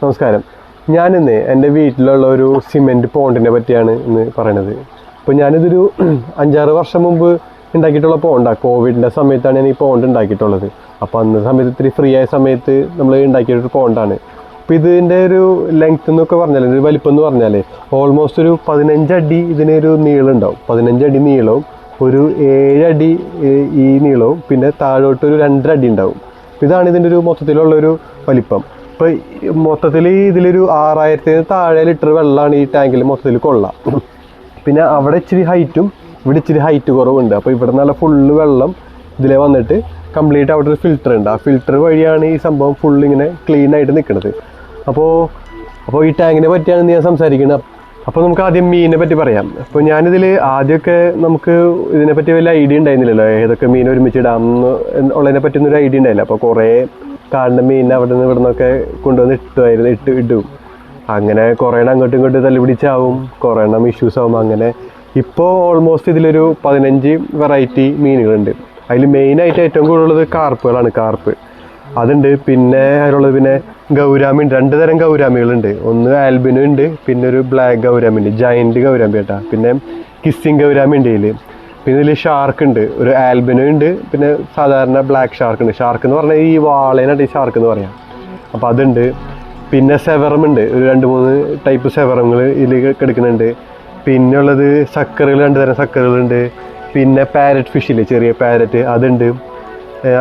നമസ്കാരം. ഞാനിന്ന് എൻ്റെ വീട്ടിലുള്ള ഒരു സിമെൻറ്റ് പോണ്ടിനെ പറ്റിയാണ് ഇന്ന് പറയണത്. അപ്പോൾ ഞാനിതൊരു 5-6 വർഷം മുമ്പ് ഉണ്ടാക്കിയിട്ടുള്ള പോണ്ടാണ്. കോവിഡിൻ്റെ സമയത്താണ് ഞാൻ ഈ പോണ്ട് ഉണ്ടാക്കിയിട്ടുള്ളത്. അപ്പോൾ അന്ന് സമയത്ത് ഇത്തിരി ഫ്രീ ആയ സമയത്ത് നമ്മൾ ഉണ്ടാക്കിയിട്ടൊരു പോണ്ടാണ്. അപ്പോൾ ഇതിൻ്റെ ഒരു ലെങ്ത്ത് എന്നൊക്കെ പറഞ്ഞാൽ, ഒരു വലിപ്പം എന്ന് പറഞ്ഞാൽ ഓൾമോസ്റ്റ് ഒരു 15 അടി ഇതിനൊരു നീളം ഉണ്ടാവും. 15 അടി നീളവും ഒരു 7 അടി ഈ നീളവും പിന്നെ താഴോട്ടൊരു 2 അടി ഉണ്ടാവും. ഇതാണ് ഇതിൻ്റെ ഒരു മൊത്തത്തിലുള്ളൊരു വലിപ്പം. ഇപ്പോൾ മൊത്തത്തിൽ ഇതിലൊരു 6000 താഴെ ലിറ്റർ വെള്ളമാണ് ഈ ടാങ്കിൽ മൊത്തത്തിൽ കൊള്ളാം. പിന്നെ അവിടെ ഇച്ചിരി ഹൈറ്റും ഇവിടെ ഇച്ചിരി ഹൈറ്റ് കുറവുണ്ട്. അപ്പോൾ ഇവിടെ നല്ല ഫുള്ള് വെള്ളം ഇതിലെ വന്നിട്ട് കംപ്ലീറ്റ് അവിടെ ഒരു ഫിൽറ്റർ ഉണ്ട്. ആ ഫിൽറ്റർ വഴിയാണ് ഈ സംഭവം ഫുള്ള് ഇങ്ങനെ ക്ലീൻ ആയിട്ട് നിൽക്കുന്നത്. അപ്പോൾ ഈ ടാങ്കിനെ പറ്റിയാണ് ഞാൻ സംസാരിക്കുന്നത്. അപ്പോൾ നമുക്ക് ആദ്യം മീനിനെ പറ്റി പറയാം. അപ്പോൾ ഞാനിതിൽ ആദ്യമൊക്കെ നമുക്ക് ഇതിനെപ്പറ്റി വലിയ ഐഡിയ ഉണ്ടായിരുന്നില്ലല്ലോ, ഏതൊക്കെ മീൻ ഒരുമിച്ചിടാം ഉള്ളതിനെ പറ്റിയൊന്നും ഒരു ഐഡിയ ഉണ്ടായില്ല. അപ്പോൾ കുറേ കാണുന്ന മീൻ അവിടെ നിന്ന് ഇവിടെ നിന്നൊക്കെ കൊണ്ടുവന്ന് ഇടും. അങ്ങനെ കുറേ എണ്ണം അങ്ങോട്ടും ഇങ്ങോട്ടും തല്ലുപിടിച്ചാവും, കുറേ എണ്ണം ഇഷ്യൂസ് ആവും. അങ്ങനെ ഇപ്പോൾ ഓൾമോസ്റ്റ് ഇതിലൊരു 15 വെറൈറ്റി മീനുകളുണ്ട്. അതിൽ മെയിനായിട്ട് ഏറ്റവും കൂടുതലുള്ളത് കാർപ്പുകളാണ്. കാർപ്പ് അതുണ്ട്. പിന്നെ അതിലുള്ളത് പിന്നെ ഗൗരാമി ഉണ്ട്. 2 തരം ഗൗരാമികളുണ്ട്. ഒന്ന് ആൽബിനോ ഉണ്ട്, പിന്നെ ഒരു ബ്ലാക്ക് ഗൗരാമി ഉണ്ട്, ജയൻറ്റ് ഗൗരാമി കേട്ടാ. പിന്നെ കിസ്സിങ് ഗൗരാമി ഉണ്ട് ഇതിൽ. പിന്നെ ഇതിൽ ഷാർക്ക് ഉണ്ട്, ഒരു ആൽബിനോ ഉണ്ട്, പിന്നെ സാധാരണ ബ്ലാക്ക് ഷാർക്ക് ഉണ്ട്. ഷാർക്ക് എന്ന് പറഞ്ഞാൽ ഈ വാളേനായിട്ട് ഈ ഷാർക്ക് എന്ന് പറയാം. അപ്പോൾ അതുണ്ട്. പിന്നെ സെവറമുണ്ട്, ഒരു 2-3 ടൈപ്പ് സെവറങ്ങൾ ഇതിൽ കിടക്കുന്നുണ്ട്. പിന്നെ ഉള്ളത് സക്കറുകൾ, 2 തരം സക്കറുകളുണ്ട്. പിന്നെ പാരറ്റ് ഫിഷില്ലേ, ചെറിയ പാരറ്റ്, അതുണ്ട്.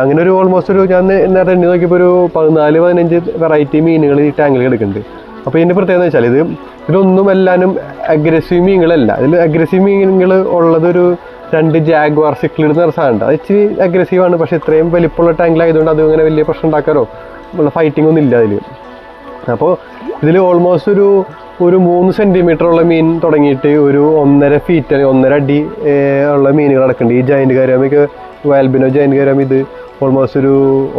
അങ്ങനെ ഒരു ഓൾമോസ്റ്റ് ഒരു ഞാൻ നേരത്തെ എണ്ണി നോക്കിയപ്പോൾ ഒരു 14-15 വെറൈറ്റി മീനുകൾ ഈ ടാങ്കിൽ കിടക്കുന്നുണ്ട്. അപ്പോൾ ഇതിൻ്റെ പ്രത്യേകത എന്ന് വെച്ചാൽ ഇതിലൊന്നും എല്ലാവരും അഗ്രസീവ് മീനുകളല്ല. ഇതിൽ അഗ്രസീവ് മീനുകൾ ഉള്ളതൊരു 2 ജാഗ്വാർ സിക്ലിഡ് എന്ന് പറഞ്ഞ സാധനമുണ്ട്. അത് ഇച്ചിരി അഗ്രസീവാണ്. പക്ഷേ ഇത്രയും വലിപ്പമുള്ള ടാങ്കിലായതുകൊണ്ട് അത് അങ്ങനെ വലിയ പ്രശ്നം ഉണ്ടാക്കാറോ ഉള്ള ഫൈറ്റിംഗ് ഒന്നും ഇല്ല അതിൽ. അപ്പോൾ ഇതിൽ ഓൾമോസ്റ്റ് ഒരു 3 സെൻറ്റിമീറ്റർ ഉള്ള മീൻ തുടങ്ങിയിട്ട് ഒരു 1.5 ഫീറ്റ് അല്ലെങ്കിൽ 1.5 അടി ഉള്ള മീനുകൾ അടക്കുന്നുണ്ട്. ഈ ജയൻറ്റ് ഗൗരാമിക്ക് ആൽബിനോ ജയൻറ്റ് ഗൗരാമി ഇത് ഓൾമോസ്റ്റ് ഒരു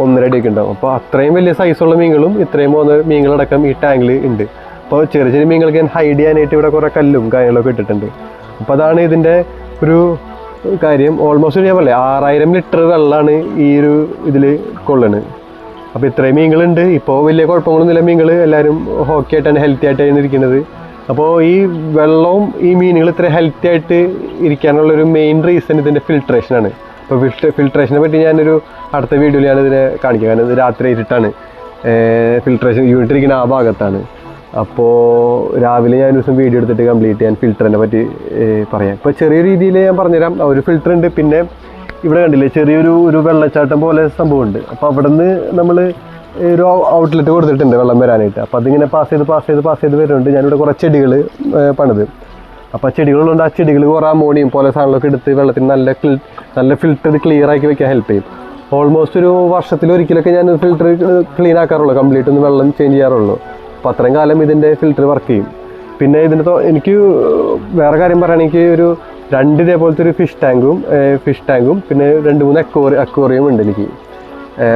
1.5 അടിയൊക്കെ ഉണ്ടാവും. അപ്പോൾ അത്രയും വലിയ സൈസുള്ള മീനുകളും ഇത്രയും മീനുകളടക്കം ഈ ടാങ്കിൽ ഉണ്ട്. അപ്പോൾ ചെറിയ ചെറിയ മീനുകൾക്ക് ഞാൻ ഹൈഡ് ചെയ്യാനായിട്ട് ഇവിടെ കുറേ കല്ലും കാര്യങ്ങളൊക്കെ ഇട്ടിട്ടുണ്ട്. അപ്പോൾ അതാണ് ഇതിൻ്റെ ഒരു കാര്യം. ഓൾമോസ്റ്റ് ഞാൻ പറയാം 6000 ലിറ്റർ വെള്ളമാണ് ഈ ഒരു ഇതിൽ കൊള്ളുന്നത്. അപ്പോൾ ഇത്രയും മീനുകളുണ്ട്. ഇപ്പോൾ വലിയ കുഴപ്പങ്ങളൊന്നുമില്ല. മീനുകൾ എല്ലാവരും ഹോക്കി ആയിട്ടാണ് ഹെൽത്തി ആയിട്ടാണ് ഇരിക്കുന്നത്. അപ്പോൾ ഈ വെള്ളവും ഈ മീനുകൾ ഇത്ര ഹെൽത്തി ആയിട്ട് ഇരിക്കാനുള്ളൊരു മെയിൻ റീസൺ ഇതിൻ്റെ ഫിൽട്രേഷനാണ്. അപ്പോൾ ഫിൽട്രേഷനെ പറ്റി ഞാനൊരു അടുത്ത വീഡിയോയിൽ ഞാനിതിനെ കാണിക്കാം. കാരണം ഇത് രാത്രി ഇരുട്ടാണ്, ഫിൽട്രേഷൻ യൂണിറ്റ് ഇരിക്കുന്ന ആ ഭാഗത്താണ്. അപ്പോൾ രാവിലെ ഞാൻ ഒരു ദിവസം വീഡിയോ എടുത്തിട്ട് കംപ്ലീറ്റ് ചെയ്യാൻ ഫിൽറ്ററിനെ പറ്റി പറയാം. ഇപ്പോൾ ചെറിയ രീതിയിൽ ഞാൻ പറഞ്ഞുതരാം. ഒരു ഫിൽറ്റർ ഉണ്ട്. പിന്നെ ഇവിടെ കണ്ടില്ലേ ചെറിയൊരു വെള്ളച്ചാട്ടം പോലെ സംഭവമുണ്ട്. അപ്പോൾ അവിടെ നിന്ന് നമ്മൾ ഒരു ഔട്ട്ലെറ്റ് കൊടുത്തിട്ടുണ്ട് വെള്ളം വരാനായിട്ട്. അപ്പോൾ അതിങ്ങനെ പാസ് ചെയ്ത് വരുന്നുണ്ട്. ഞാനിവിടെ കുറേ ചെടികൾ പണിത്. അപ്പോൾ ചെടികളുണ്ട്. ആ ചെടികൾ കുറേ അമോണിയം പോലെ സാധനങ്ങളൊക്കെ എടുത്ത് വെള്ളത്തിന് നല്ല ഫിൽറ്റർ ക്ലിയർ ആക്കി വെക്കാൻ ഹെൽപ്പ് ചെയ്യും. ഓൾമോസ്റ്റ് ഒരു വർഷത്തിലൊരിക്കലൊക്കെ ഞാൻ ഫിൽറ്റർ ക്ലീൻ ആക്കാറുള്ളൂ, കംപ്ലീറ്റ് ഒന്ന് വെള്ളം ചേഞ്ച് ചെയ്യാറുള്ളൂ. അപ്പോൾ അത്രയും കാലം ഇതിൻ്റെ ഫിൽറ്റർ വർക്ക് ചെയ്യും. പിന്നെ എനിക്ക് വേറെ കാര്യം പറയുകയാണെങ്കിൽ ഒരു 2 ഇതേപോലത്തെ ഒരു ഫിഷ് ടാങ്കും പിന്നെ 2-3 അക്വേറിയം ഉണ്ട് എനിക്ക്.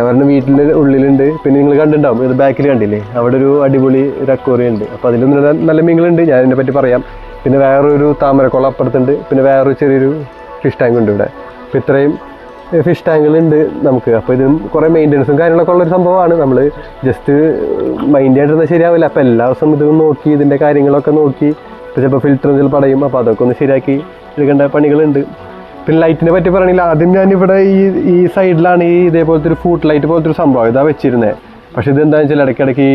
ഒരെണ്ണം വീട്ടിൻ്റെ ഉള്ളിലുണ്ട്. പിന്നെ നിങ്ങൾ കണ്ടിട്ടുണ്ടാവും, ഇത് ബാക്കിൽ കണ്ടില്ലേ, അവിടെ ഒരു അടിപൊളി ഒരു അക്വേറിയം ഉണ്ട്. അപ്പോൾ അതിലൊന്നും നല്ല മീനുകളുണ്ട്. ഞാൻ ഇതിനെ പറ്റി പറയാം. പിന്നെ വേറൊരു താമരക്കുളം അപ്പുറത്തുണ്ട്. പിന്നെ വേറൊരു ചെറിയൊരു ഫിഷ് ടാങ്ക് ഉണ്ട് ഇവിടെ. അപ്പോൾ ഇത്രയും ഫിഷ് ടാങ്കുകളുണ്ട് നമുക്ക്. അപ്പോൾ ഇതിനും കുറേ മെയിൻ്റനൻസും കാര്യങ്ങളൊക്കെ ഉള്ളൊരു സംഭവമാണ്. നമ്മൾ ജസ്റ്റ് മൈൻഡ് ആയിട്ടിരുന്നാൽ ശരിയാവില്ല. അപ്പോൾ എല്ലാ ദിവസവും ഇത് നോക്കി ഇതിൻ്റെ കാര്യങ്ങളൊക്കെ നോക്കി ഇപ്പോൾ ചിലപ്പോൾ ഫിൽറ്റർ ചിലപ്പോൾ പടയും. അപ്പോൾ അതൊക്കെ ഒന്ന് ശരിയാക്കി എടുക്കേണ്ട പണികളുണ്ട്. പിന്നെ ലൈറ്റിനെ പറ്റി പറയുകയാണെങ്കിൽ ആദ്യം ഞാനിവിടെ ഈ സൈഡിലാണ് ഇതേപോലത്തെ ഒരു ഫൂട്ട് ലൈറ്റ് പോലത്തെ ഒരു സംഭവം ഇതാ വെച്ചിരുന്നത്. പക്ഷേ ഇതെന്താണെന്ന് വെച്ചാൽ ഇടയ്ക്കിടയ്ക്ക്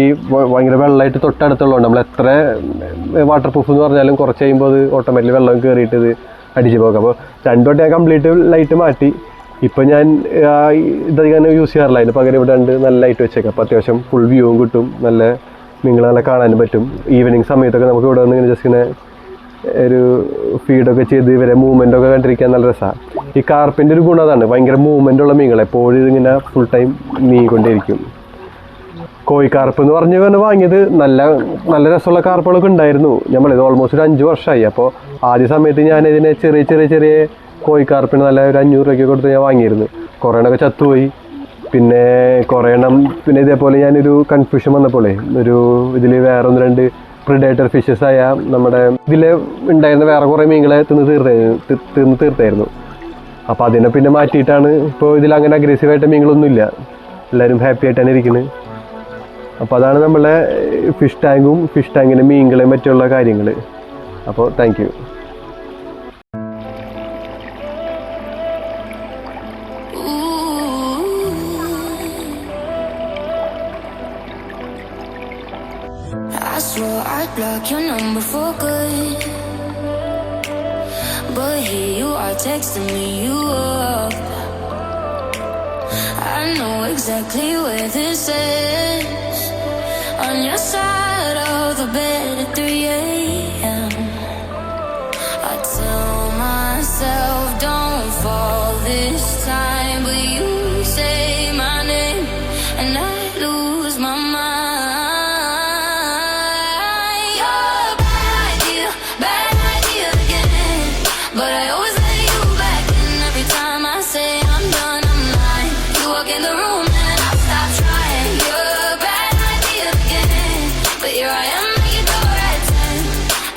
ഭയങ്കര വെള്ളമായിട്ട് തൊട്ടടുത്തുള്ളതുകൊണ്ട് നമ്മൾ എത്ര വാട്ടർ പ്രൂഫ് എന്ന് പറഞ്ഞാലും കുറച്ച് കഴിയുമ്പോൾ അത് ഓട്ടോമാറ്റിക്കലി വെള്ളം കയറിയിട്ട് ഇത് അടിച്ച് പോകാം. അപ്പോൾ 2 വട്ടം ഞാൻ കംപ്ലീറ്റ് ലൈറ്റ് മാറ്റി. ഇപ്പോൾ ഞാൻ ഇതധികം യൂസ് ചെയ്യാറില്ല. അതിന് പകരം ഇവിടെ 2 നല്ല ലൈറ്റ് വെച്ചേക്കാം. അപ്പോൾ അത്യാവശ്യം ഫുൾ വ്യൂവും കിട്ടും, നല്ല കാണാനും പറ്റും. ഈവനിങ് സമയത്തൊക്കെ നമുക്ക് ഇവിടെ വന്ന് ഇങ്ങനെ ജസ്റ്റ് ഇങ്ങനെ ഒരു ഫീഡൊക്കെ ചെയ്ത് ഇവരെ മൂവ്മെൻറ്റൊക്കെ കണ്ടിരിക്കാൻ നല്ല രസമാണ്. ഈ കാർപ്പിൻ്റെ ഒരു ഗുണം അതാണ്, ഭയങ്കര മൂവ്മെൻറ്റുള്ള മീനുകൾ എപ്പോഴും ഇതിങ്ങനെ ഫുൾ ടൈം നീങ്ങിക്കൊണ്ടിരിക്കും. കോഴിക്കാർപ്പ് എന്ന് പറഞ്ഞ് വാങ്ങിയത് നല്ല രസമുള്ള കാർപ്പുകളൊക്കെ ഉണ്ടായിരുന്നു. ഇത് ഓൾമോസ്റ്റ് ഒരു 5 വർഷമായി. അപ്പോൾ ആദ്യ സമയത്ത് ഞാനിതിനെ ചെറിയ കോഴിക്കാർപ്പിന് നല്ല ഒരു 500 രൂപയ്ക്ക് കൊടുത്ത് ഞാൻ വാങ്ങിയിരുന്നു. കുറേ എണ്ണമൊക്കെ ചത്തുപോയി. പിന്നെ കുറേ എണ്ണം പിന്നെ ഇതേപോലെ ഞാനൊരു കൺഫ്യൂഷൻ വന്നപ്പോഴേ ഇതിൽ വേറെ 1-2 പ്രിഡേറ്റർ ഫിഷസ് ആയ നമ്മുടെ ഇതിൽ ഉണ്ടായിരുന്ന വേറെ കുറേ മീനുകളെ തിന്ന് തീർത്തായിരുന്നു. അപ്പോൾ അതിനെ പിന്നെ മാറ്റിയിട്ടാണ് ഇപ്പോൾ ഇതിൽ അങ്ങനെ അഗ്രസീവായിട്ട് മീനുകളൊന്നുമില്ല. എല്ലാവരും ഹാപ്പി ആയിട്ടാണ് ഇരിക്കുന്നത്. അപ്പോൾ അതാണ് നമ്മളെ ഫിഷ് ടാങ്കും ഫിഷ് ടാങ്കിൻ്റെ മീനുകളെയും പറ്റിയുള്ള കാര്യങ്ങൾ. അപ്പോൾ thank you. I swore I'd block your number for good, but here you are texting me you up. I know exactly where this is, on your side of the bed at 3 a.m. I tell myself don't fall this time, but you say my name and I lose my mind. Bad idea again, but I always let you back in. Every time I say I'm done, I'm lying. You walk in the room and I stop trying. You're a bad idea again, but here I am at your door at 10.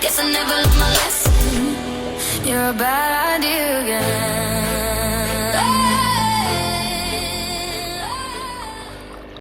Guess I never learned my lesson. You're a bad idea again.